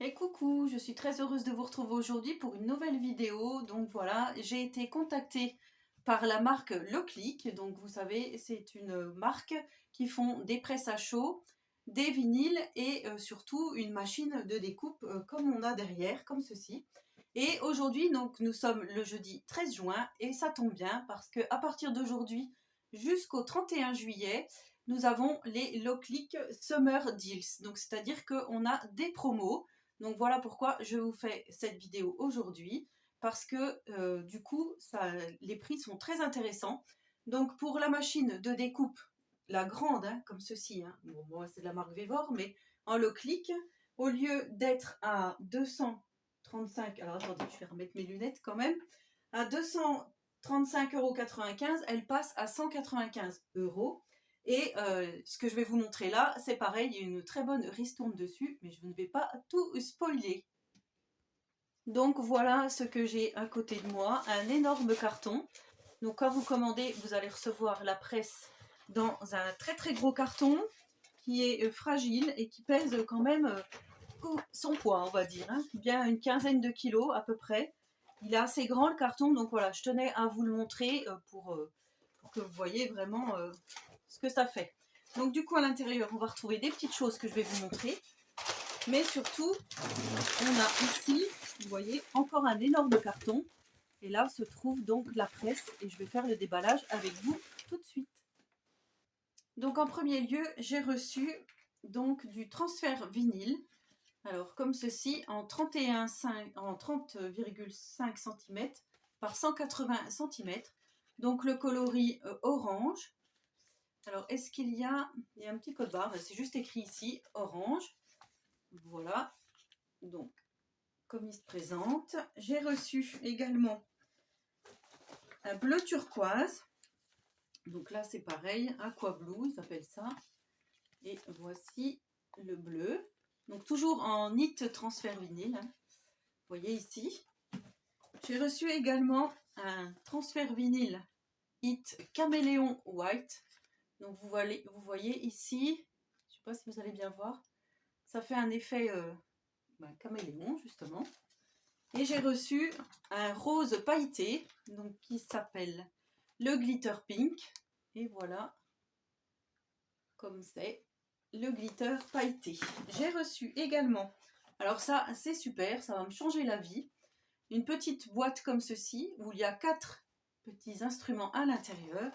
Et coucou, je suis très heureuse de vous retrouver aujourd'hui pour une nouvelle vidéo. Donc voilà, j'ai été contactée par la marque Loclick. Donc vous savez, c'est une marque qui font des presses à chaud, des vinyles et surtout une machine de découpe comme on a derrière, comme ceci. Et aujourd'hui, donc nous sommes le jeudi 13 juin et ça tombe bien parce que à partir d'aujourd'hui jusqu'au 31 juillet, nous avons les Loclick Summer Deals. Donc c'est-à-dire qu'on a des promos. Donc voilà pourquoi je vous fais cette vidéo aujourd'hui, parce que du coup, les prix sont très intéressants. Donc pour la machine de découpe, la grande, hein, comme ceci, hein, bon, moi c'est de la marque Vevor, mais en Loclick, au lieu d'être à 235, alors attendez, je vais remettre mes lunettes quand même, à 235,95 €, elle passe à 195 €. Et ce que je vais vous montrer là, c'est pareil, il y a une très bonne ristourne dessus, mais je ne vais pas tout spoiler. Donc voilà ce que j'ai à côté de moi, un énorme carton. Donc quand vous commandez, vous allez recevoir la presse dans un très très gros carton qui est fragile et qui pèse quand même son poids, on va dire, hein, bien une quinzaine de kilos à peu près. Il est assez grand le carton, donc voilà, je tenais à vous le montrer pour que vous voyez vraiment ce que ça fait. Donc du coup à l'intérieur, on va retrouver des petites choses que je vais vous montrer. Mais surtout, on a ici, vous voyez, encore un énorme carton. Et là se trouve donc la presse et je vais faire le déballage avec vous tout de suite. Donc en premier lieu, j'ai reçu donc du transfert vinyle. Alors comme ceci, en 30,5 cm par 180 cm. Donc le coloris orange. Alors est-ce qu'il y a un petit code barre, c'est juste écrit ici, orange. Voilà, donc comme il se présente. J'ai reçu également un bleu turquoise. Donc là c'est pareil, aqua blue, ils appellent ça. Et voici le bleu. Donc toujours en knit transfert vinyle, hein. Vous voyez ici. J'ai reçu également un transfert vinyle Hit Caméléon White. Donc vous voyez ici, je ne sais pas si vous allez bien voir, ça fait un effet caméléon justement. Et j'ai reçu un rose pailleté, donc qui s'appelle le Glitter Pink. Et voilà, comme c'est, le glitter pailleté. J'ai reçu également, alors ça c'est super, ça va me changer la vie, une petite boîte comme ceci, où il y a 4 petits instruments à l'intérieur.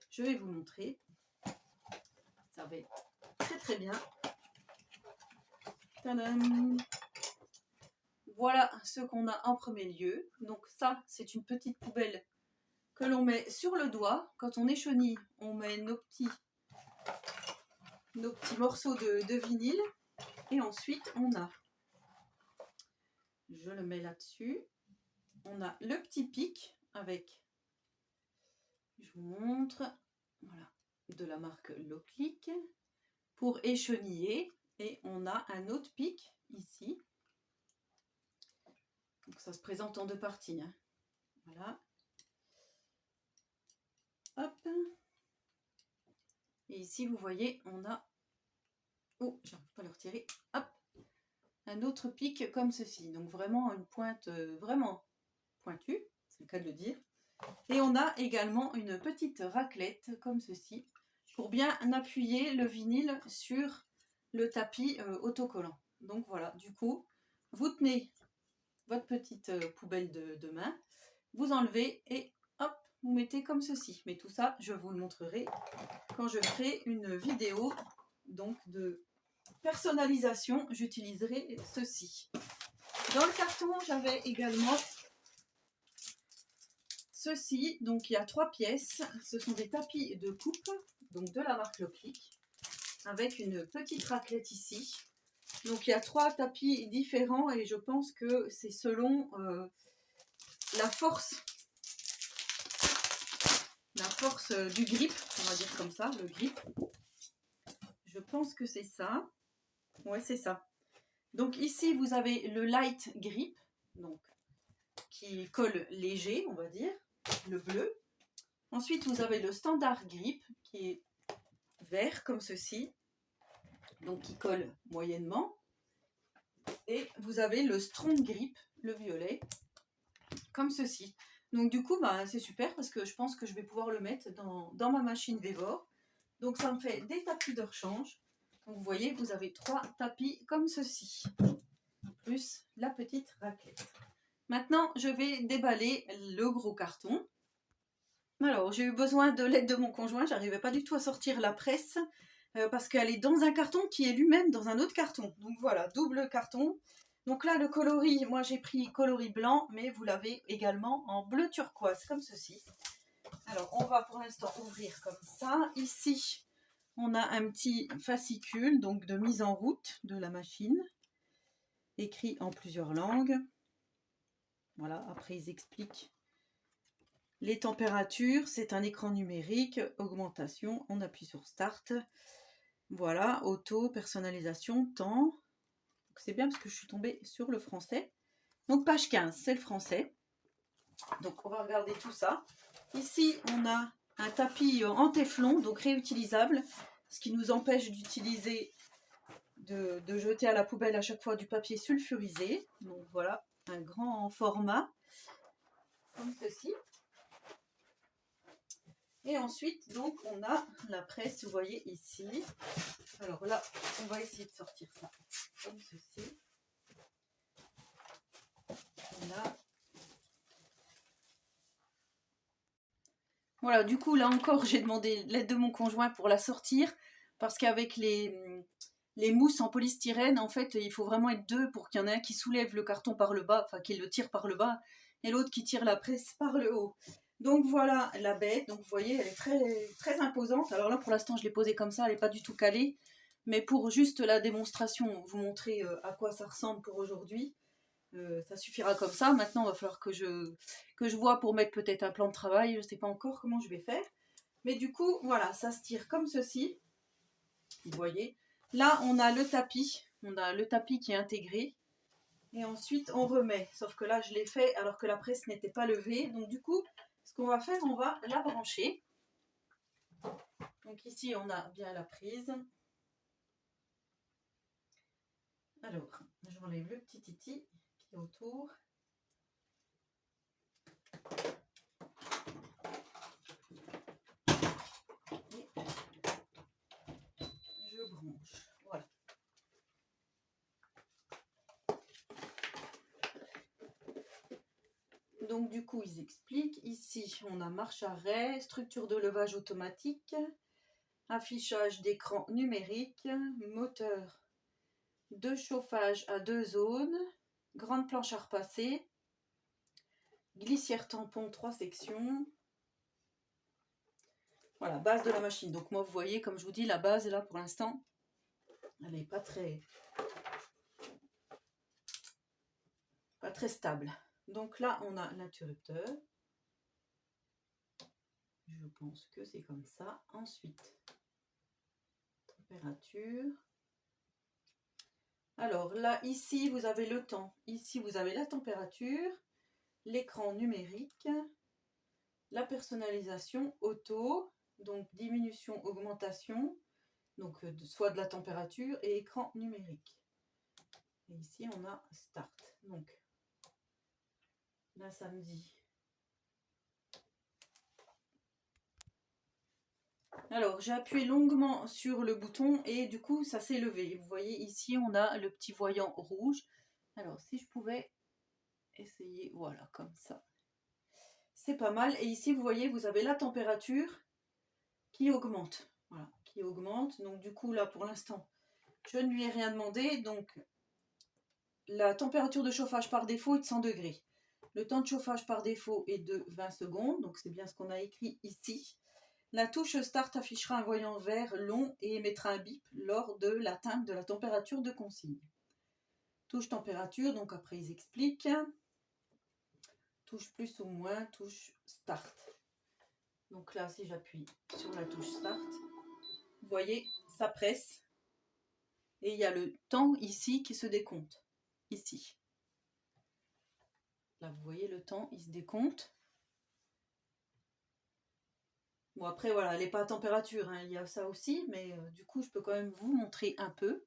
Je vais vous montrer. Ça va être très très bien. Tadam! Voilà ce qu'on a en premier lieu. Donc ça, c'est une petite poubelle que l'on met sur le doigt. Quand on échenille, on met nos petits morceaux de vinyle. Et ensuite, on a, je le mets là-dessus, on a le petit pic avec, je vous montre, voilà, de la marque Loclick pour écheniller. Et on a un autre pic ici. Donc ça se présente en 2 parties, hein. Voilà. Hop. Et ici, vous voyez, on a... Oh, j'arrive pas à le retirer. Hop. Un autre pic comme ceci. Donc vraiment une pointe vraiment pointue, c'est le cas de le dire. Et on a également une petite raclette comme ceci pour bien appuyer le vinyle sur le tapis autocollant. Donc voilà, du coup, vous tenez votre petite poubelle de main, vous enlevez et hop, vous mettez comme ceci. Mais tout ça, je vous le montrerai quand je ferai une vidéo donc de personnalisation. J'utiliserai ceci. Dans le carton, j'avais également ceci. Donc il y a 3 pièces. Ce sont des tapis de coupe, donc de la marque Loclick, avec une petite raclette ici. Donc il y a 3 tapis différents et je pense que c'est selon la force du grip, on va dire comme ça, le grip. Je pense que c'est ça. Ouais, c'est ça. Donc ici, vous avez le light grip, donc qui colle léger, on va dire, le bleu. Ensuite, vous avez le standard grip qui est vert comme ceci, donc qui colle moyennement. Et vous avez le Strong Grip, le violet, comme ceci. Donc du coup, bah, c'est super parce que je pense que je vais pouvoir le mettre dans ma machine Vévor. Donc ça me fait des tapis de rechange. Donc vous voyez, vous avez 3 tapis comme ceci, plus la petite raclette. Maintenant, je vais déballer le gros carton. Alors, j'ai eu besoin de l'aide de mon conjoint. J'arrivais pas du tout à sortir la presse parce qu'elle est dans un carton qui est lui-même dans un autre carton. Donc voilà, double carton. Donc là, le coloris, moi j'ai pris coloris blanc, mais vous l'avez également en bleu turquoise, comme ceci. Alors, on va pour l'instant ouvrir comme ça. Ici, on a un petit fascicule donc de mise en route de la machine, écrit en plusieurs langues. Voilà, après ils expliquent les températures. C'est un écran numérique, augmentation, on appuie sur Start. Voilà, auto, personnalisation, temps. C'est bien parce que je suis tombée sur le français. Donc page 15, c'est le français. Donc on va regarder tout ça. Ici, on a un tapis en téflon, donc réutilisable, ce qui nous empêche d'utiliser, de jeter à la poubelle à chaque fois du papier sulfurisé. Donc voilà, un grand format, comme ceci. Et ensuite, donc, on a la presse, vous voyez ici. Alors là, on va essayer de sortir ça, comme ceci. Là. Voilà, du coup, là encore, j'ai demandé l'aide de mon conjoint pour la sortir, parce qu'avec les mousses en polystyrène, en fait, il faut vraiment être deux pour qu'il y en ait un qui soulève le carton par le bas, enfin, qui le tire par le bas, et l'autre qui tire la presse par le haut. Donc voilà la bête, donc vous voyez, elle est très, très imposante. Alors là, pour l'instant, je l'ai posée comme ça, elle n'est pas du tout calée, mais pour juste la démonstration, vous montrer à quoi ça ressemble pour aujourd'hui. Ça suffira comme ça. Maintenant, il va falloir que je vois pour mettre peut-être un plan de travail. Je ne sais pas encore comment je vais faire. Mais du coup, voilà, ça se tire comme ceci. Vous voyez. Là, on a le tapis. On a le tapis qui est intégré. Et ensuite, on remet. Sauf que là, je l'ai fait alors que la presse n'était pas levée. Donc du coup, ce qu'on va faire, on va la brancher. Donc ici, on a bien la prise. Alors, j'enlève le petit titi qui est autour. Je branche. Voilà. Donc du coup, ils expliquent. Ici, on a marche arrêt, structure de levage automatique, affichage d'écran numérique, moteur de chauffage à 2 zones, grande planche à repasser, glissière tampon 3 sections. Voilà, base de la machine. Donc moi, vous voyez, comme je vous dis, la base, là, pour l'instant, elle n'est pas très stable. Donc là, on a l'interrupteur. Je pense que c'est comme ça. Ensuite, température. Alors là, ici, vous avez le temps. Ici, vous avez la température, l'écran numérique, la personnalisation auto, donc diminution, augmentation, donc soit de la température et écran numérique. Et ici, on a Start. Donc là, ça me dit. Alors, j'ai appuyé longuement sur le bouton et du coup, ça s'est levé. Vous voyez, ici, on a le petit voyant rouge. Alors, si je pouvais essayer, voilà, comme ça. C'est pas mal. Et ici, vous voyez, vous avez la température qui augmente. Voilà, qui augmente. Donc, du coup, là, pour l'instant, je ne lui ai rien demandé. Donc, la température de chauffage par défaut est de 100 degrés. Le temps de chauffage par défaut est de 20 secondes. Donc, c'est bien ce qu'on a écrit ici. La touche Start affichera un voyant vert long et émettra un bip lors de l'atteinte de la température de consigne. Touche température, donc après ils expliquent. Touche plus ou moins, touche Start. Donc là, si j'appuie sur la touche Start, vous voyez, ça presse. Et il y a le temps ici qui se décompte. Ici. Là, vous voyez le temps, il se décompte. Bon, après, voilà, elle n'est pas à température, hein, il y a ça aussi, mais du coup, je peux quand même vous montrer un peu.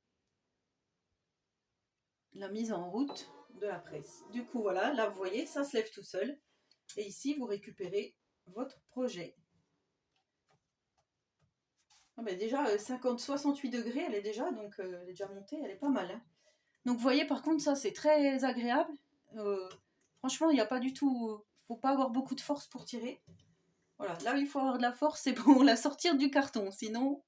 la mise en route de la presse. Du coup, voilà, là, vous voyez, ça se lève tout seul. Et ici, vous récupérez votre projet. Ah ben déjà, 68 degrés, elle est déjà, donc elle est déjà montée, elle est pas mal. Hein. Donc, vous voyez, par contre, ça, c'est très agréable. Franchement, il n'y a pas du tout... faut pas avoir beaucoup de force pour tirer. Voilà, là où il faut avoir de la force, c'est pour la sortir du carton. Sinon,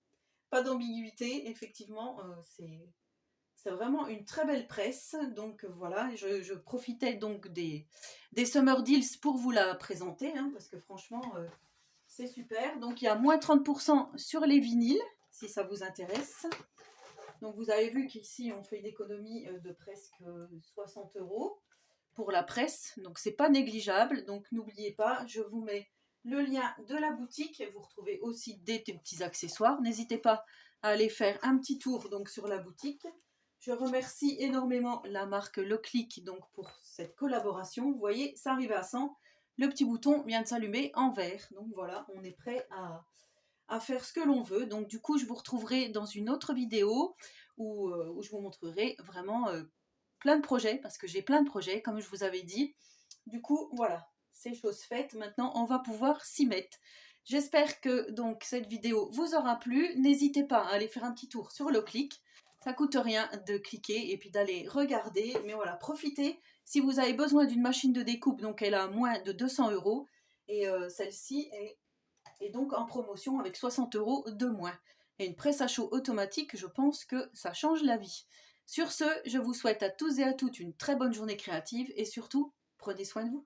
pas d'ambiguïté. Effectivement, c'est vraiment une très belle presse. Donc voilà, je profitais donc des Summer Deals pour vous la présenter. Hein, parce que franchement, c'est super. Donc il y a moins 30% sur les vinyles, si ça vous intéresse. Donc vous avez vu qu'ici, on fait une économie de presque 60 € pour la presse. Donc c'est pas négligeable. Donc n'oubliez pas, je vous mets le lien de la boutique. Vous retrouvez aussi des petits accessoires. N'hésitez pas à aller faire un petit tour donc sur la boutique. Je remercie énormément la marque Leclic donc pour cette collaboration. Vous voyez, ça arrive à 100. Le petit bouton vient de s'allumer en vert. Donc voilà, on est prêt à faire ce que l'on veut. Donc du coup, je vous retrouverai dans une autre vidéo où je vous montrerai vraiment plein de projets, parce que j'ai plein de projets, comme je vous avais dit. Du coup, voilà, c'est chose faite. Maintenant, on va pouvoir s'y mettre. J'espère que donc cette vidéo vous aura plu. N'hésitez pas à aller faire un petit tour sur Leclic. Ça coûte rien de cliquer et puis d'aller regarder. Mais voilà, profitez. Si vous avez besoin d'une machine de découpe, donc elle a moins de 200 €. Et celle-ci est donc en promotion avec 60 € de moins. Et une presse à chaud automatique, je pense que ça change la vie. Sur ce, je vous souhaite à tous et à toutes une très bonne journée créative et surtout, prenez soin de vous.